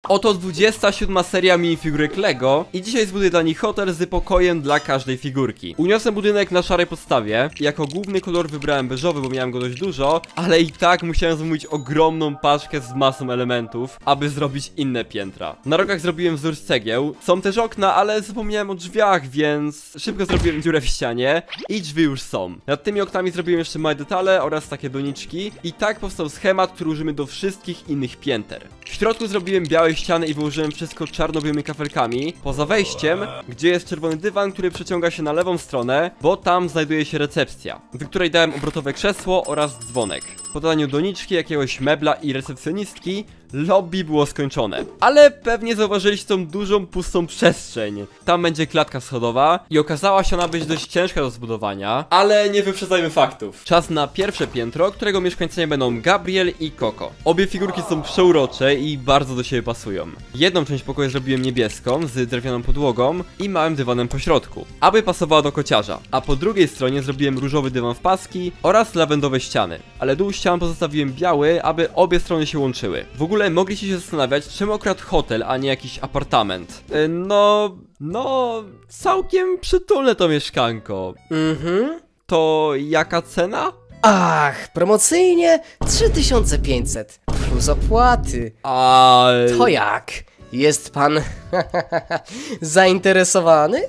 Oto 27. seria minifigurek LEGO i dzisiaj zbuduję dla nich hotel z pokojem dla każdej figurki. Uniosłem budynek na szarej podstawie. Jako główny kolor wybrałem beżowy, bo miałem go dość dużo, ale i tak musiałem zamówić ogromną paczkę z masą elementów, aby zrobić inne piętra. Na rogach zrobiłem wzór z cegieł. Są też okna, ale zapomniałem o drzwiach, więc szybko zrobiłem dziurę w ścianie i drzwi już są. Nad tymi oknami zrobiłem jeszcze małe detale oraz takie doniczki i tak powstał schemat, który użymy do wszystkich innych pięter. W środku zrobiłem białe ściany i wyłożyłem wszystko czarno-białymi kafelkami, poza wejściem, gdzie jest czerwony dywan, który przeciąga się na lewą stronę, bo tam znajduje się recepcja, do której dałem obrotowe krzesło oraz dzwonek. Po dodaniu doniczki, jakiegoś mebla i recepcjonistki, lobby było skończone. Ale pewnie zauważyliście tą dużą, pustą przestrzeń. Tam będzie klatka schodowa i okazała się ona być dość ciężka do zbudowania, ale nie wyprzedzajmy faktów. Czas na pierwsze piętro, którego mieszkańcami będą Gabriel i Coco. Obie figurki są przeurocze i bardzo do siebie pasują. Jedną część pokoju zrobiłem niebieską, z drewnianą podłogą i małym dywanem po środku, aby pasowała do kociarza. A po drugiej stronie zrobiłem różowy dywan w paski oraz lawendowe ściany. Ale dół ścian pozostawiłem biały, aby obie strony się łączyły. W ogóle mogliście się zastanawiać, czemu akurat hotel, a nie jakiś apartament. No, całkiem przytulne to mieszkanko. To jaka cena? Ach, promocyjnie 3500 plus opłaty. To jak? Jest pan zainteresowany?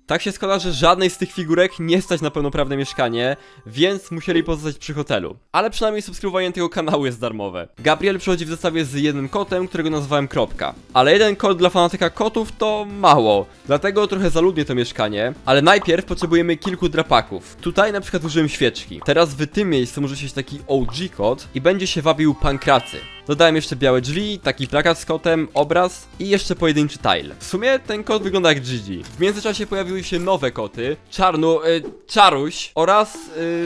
Tak się składa, że żadnej z tych figurek nie stać na pełnoprawne mieszkanie, więc musieli pozostać przy hotelu. Ale przynajmniej subskrybowanie tego kanału jest darmowe. Gabriel przychodzi w zestawie z jednym kotem, którego nazwałem Kropka. Ale jeden kot dla fanatyka kotów to mało, dlatego trochę zaludnię to mieszkanie. Ale najpierw potrzebujemy kilku drapaków. Tutaj na przykład użyłem świeczki. Teraz w tym miejscu może siąść taki OG kot i będzie się wabił Pankracy. Dodałem jeszcze białe drzwi, taki plakat z kotem, obraz i jeszcze pojedynczy tile. W sumie ten kot wygląda jak Gigi. W międzyczasie pojawiły się nowe koty, Czaruś oraz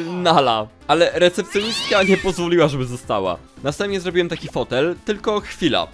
Nala. Ale recepcjonistka nie pozwoliła, żeby została. Następnie zrobiłem taki fotel, tylko chwila.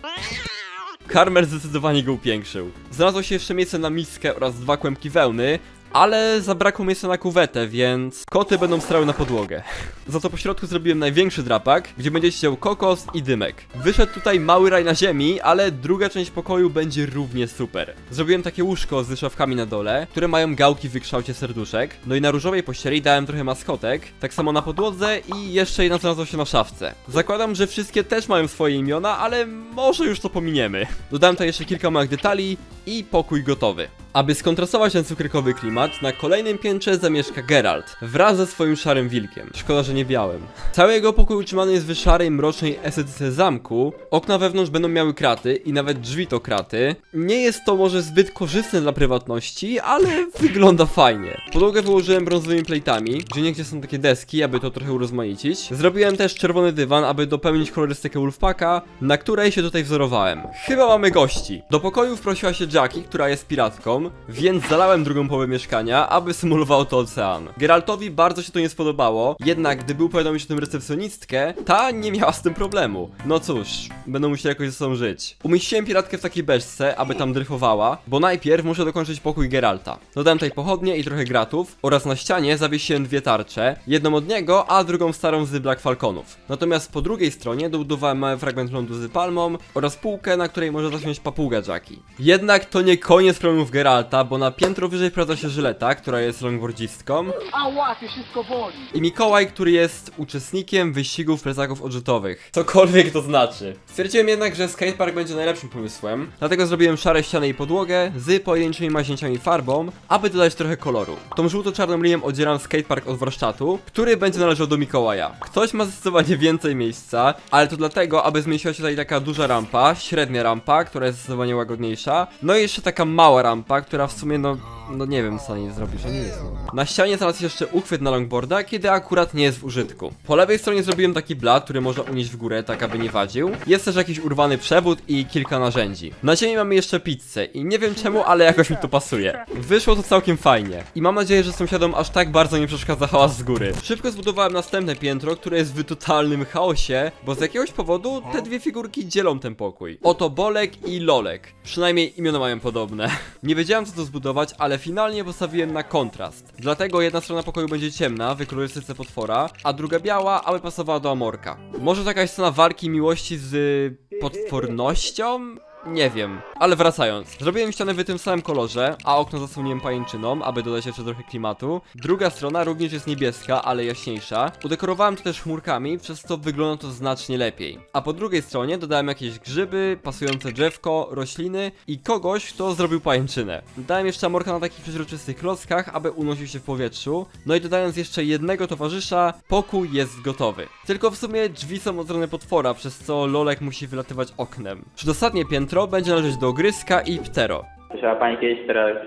Karmel zdecydowanie go upiększył. Znalazło się jeszcze miejsce na miskę oraz 2 kłębki wełny, ale zabrakło miejsca na kuwetę, więc koty będą strały na podłogę. Za to po środku zrobiłem największy drapak, gdzie będzie siedział kokos i dymek. Wyszedł tutaj mały raj na ziemi, ale druga część pokoju będzie równie super. Zrobiłem takie łóżko z szafkami na dole, które mają gałki w kształcie serduszek. No i na różowej pościeli dałem trochę maskotek, tak samo na podłodze i jeszcze jedna znalazła się na szafce. Zakładam, że wszystkie też mają swoje imiona, ale może już to pominiemy. Dodałem tutaj jeszcze kilka małych detali i pokój gotowy. Aby skontrastować ten cukierkowy klimat, na kolejnym piętrze zamieszka Geralt wraz ze swoim szarym wilkiem. Szkoda, że nie białym. Cały jego pokój utrzymany jest w szarej, mrocznej estetyce zamku. Okna wewnątrz będą miały kraty i nawet drzwi to kraty. Nie jest to może zbyt korzystne dla prywatności, ale wygląda fajnie. Podłogę wyłożyłem brązowymi plejtami, gdzie niegdzie są takie deski, aby to trochę urozmaicić. Zrobiłem też czerwony dywan, aby dopełnić kolorystykę Wolfpacka, na której się tutaj wzorowałem. Chyba mamy gości. Do pokoju wprosiła się Jackie, która jest piratką, więc zalałem drugą połowę mieszkania, aby symulowało to ocean. Geraltowi bardzo się to nie spodobało, jednak gdy był powiadomić o tym recepcjonistkę, ta nie miała z tym problemu. No cóż, będą musieli jakoś ze sobą żyć. Umieściłem piratkę w takiej beczce, aby tam dryfowała, bo najpierw muszę dokończyć pokój Geralta. Dodałem tutaj pochodnie i trochę gratów oraz na ścianie zawiesiłem 2 tarcze, jedną od niego, a drugą starą z Black Falconów. Natomiast po drugiej stronie dobudowałem mały fragment lądu z palmą oraz półkę, na której może zasiąść papuga Jackie. Jednak to nie koniec problemów Geralta, bo na piętro wyżej wprowadza się Żyleta, która jest longboardzistką. Ała, to wszystko boli. I Mikołaj, który jest uczestnikiem wyścigów plecaków odrzutowych. Cokolwiek to znaczy. Stwierdziłem jednak, że skatepark będzie najlepszym pomysłem, dlatego zrobiłem szare ściany i podłogę z pojedynczymi maźnięciami farbą, aby dodać trochę koloru. Tą żółto-czarną linią odzieram skatepark od warsztatu, który będzie należał do Mikołaja. Ktoś ma zdecydowanie więcej miejsca, ale to dlatego, aby zmieściła się tutaj taka duża rampa, średnia rampa, która jest zdecydowanie łagodniejsza, no i jeszcze taka mała rampa, która w sumie no nie wiem co nie zrobisz, nie jest. Na ścianie znalazł się jeszcze uchwyt na longboarda, kiedy akurat nie jest w użytku. Po lewej stronie zrobiłem taki blat, który można unieść w górę, tak aby nie wadził. Jest też jakiś urwany przewód i kilka narzędzi. Na ziemi mamy jeszcze pizzę i nie wiem czemu, ale jakoś mi to pasuje. Wyszło to całkiem fajnie. I mam nadzieję, że sąsiadom aż tak bardzo nie przeszkadza hałas z góry. Szybko zbudowałem następne piętro, które jest w totalnym chaosie, bo z jakiegoś powodu te 2 figurki dzielą ten pokój. Oto Bolek i Lolek. Przynajmniej imiona mają podobne. Nie wiedziałem co to zbudować, ale ale finalnie postawiłem na kontrast. Dlatego jedna strona pokoju będzie ciemna, w kolorystyce potwora, a druga biała, aby pasowała do Amorka. Może to jakaś scena walki miłości z potwornością? Nie wiem, ale wracając. Zrobiłem ścianę w tym samym kolorze, a okno zasłoniłem pajęczyną, aby dodać jeszcze trochę klimatu. Druga strona również jest niebieska, ale jaśniejsza. Udekorowałem to też chmurkami, przez co wygląda to znacznie lepiej. A po drugiej stronie dodałem jakieś grzyby, pasujące drzewko, rośliny i kogoś, kto zrobił pajęczynę. Dodałem jeszcze Amorka na takich przeźroczystych klockach, aby unosił się w powietrzu. No i dodając jeszcze jednego towarzysza, pokój jest gotowy. Tylko w sumie drzwi są od strony potwora, przez co Lolek musi wylatywać oknem. Przedostatnie piętro będzie należeć do Ogryska i Ptero. Słyszała pani kiedyś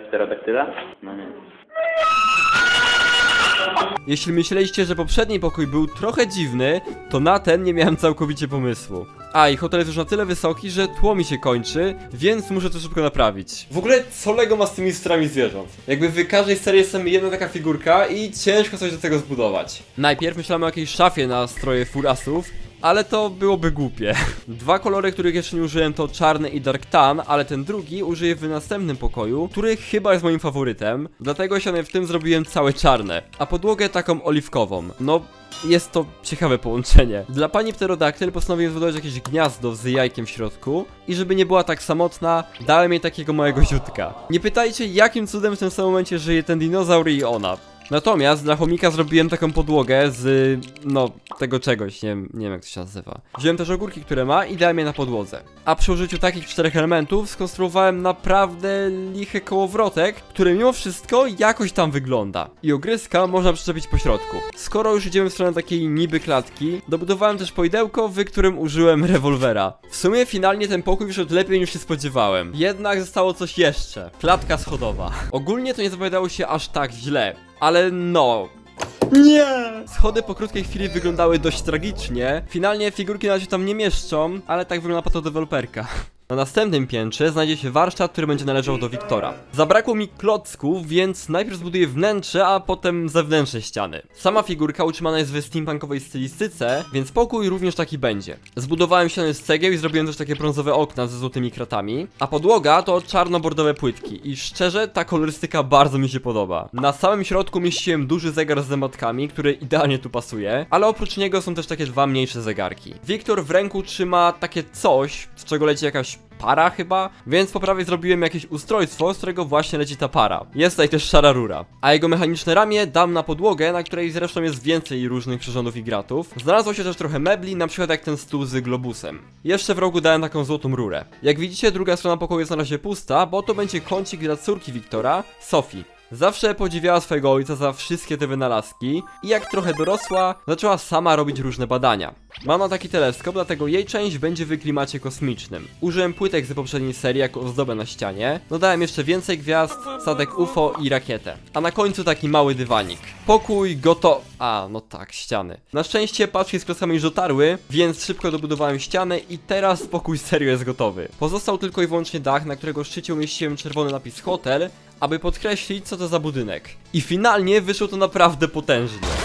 pterodaktyla? No nie. Jeśli myśleliście, że poprzedni pokój był trochę dziwny, to na ten nie miałem całkowicie pomysłu. A i hotel jest już na tyle wysoki, że tło mi się kończy, więc muszę to szybko naprawić. W ogóle co Lego ma z tymi strami zwierząt? Jakby w każdej serii jest jedna taka figurka i ciężko coś do tego zbudować. Najpierw myślałem o jakiejś szafie na stroje furasów, ale to byłoby głupie. Dwa kolory, których jeszcze nie użyłem, to czarny i dark tan, ale ten drugi użyję w następnym pokoju, który chyba jest moim faworytem. Dlatego ściany w tym zrobiłem całe czarne, a podłogę taką oliwkową. No, jest to ciekawe połączenie. Dla pani Pterodaktyl postanowiłem zbudować jakieś gniazdo z jajkiem w środku i żeby nie była tak samotna, dałem jej takiego małego ziutka. Nie pytajcie, jakim cudem w tym samym momencie żyje ten dinozaur i ona. Natomiast dla chomika zrobiłem taką podłogę z, no, tego czegoś, nie wiem jak to się nazywa. Wziąłem też ogórki, które ma i dałem je na podłodze. A przy użyciu takich 4 elementów skonstruowałem naprawdę lichy kołowrotek, który mimo wszystko jakoś tam wygląda. I ogryska można przyczepić po środku. Skoro już idziemy w stronę takiej niby klatki, dobudowałem też poidełko, w którym użyłem rewolwera. W sumie finalnie ten pokój wyszedł lepiej niż się spodziewałem. Jednak zostało coś jeszcze. Klatka schodowa. Ogólnie to nie zapowiadało się aż tak źle. Ale no... Nie! Schody po krótkiej chwili wyglądały dość tragicznie. Finalnie figurki na razie tam nie mieszczą, ale tak wygląda patodeweloperka. Na następnym piętrze znajdzie się warsztat, który będzie należał do Wiktora. Zabrakło mi klocków, więc najpierw zbuduję wnętrze, a potem zewnętrzne ściany. Sama figurka utrzymana jest w steampunkowej stylistyce, więc pokój również taki będzie. Zbudowałem ściany z cegieł i zrobiłem też takie brązowe okna ze złotymi kratami, a podłoga to czarno-bordowe płytki i szczerze ta kolorystyka bardzo mi się podoba. Na samym środku mieściłem duży zegar z zębatkami, który idealnie tu pasuje, ale oprócz niego są też takie dwa mniejsze zegarki. Wiktor w ręku trzyma takie coś, z czego leci jakaś para chyba, więc po prawej zrobiłem jakieś ustrojstwo, z którego właśnie leci ta para. Jest tutaj też szara rura. A jego mechaniczne ramię dam na podłogę, na której zresztą jest więcej różnych przyrządów i gratów. Znalazło się też trochę mebli, na przykład jak ten stół z globusem. Jeszcze w rogu dałem taką złotą rurę. Jak widzicie, druga strona pokoju jest na razie pusta, bo to będzie kącik dla córki Wiktora, Sofii. Zawsze podziwiała swojego ojca za wszystkie te wynalazki i jak trochę dorosła, zaczęła sama robić różne badania. Mam na taki teleskop, dlatego jej część będzie w klimacie kosmicznym. Użyłem płytek z poprzedniej serii jako ozdobę na ścianie, dodałem jeszcze więcej gwiazd, statek UFO i rakietę. A na końcu taki mały dywanik. Pokój gotowy. A, no tak, ściany. Na szczęście paczki z klockami już dotarły, więc szybko dobudowałem ścianę i teraz pokój serio jest gotowy. Pozostał tylko i wyłącznie dach, na którego szczycie umieściłem czerwony napis hotel, aby podkreślić, co to za budynek. I finalnie wyszło to naprawdę potężnie.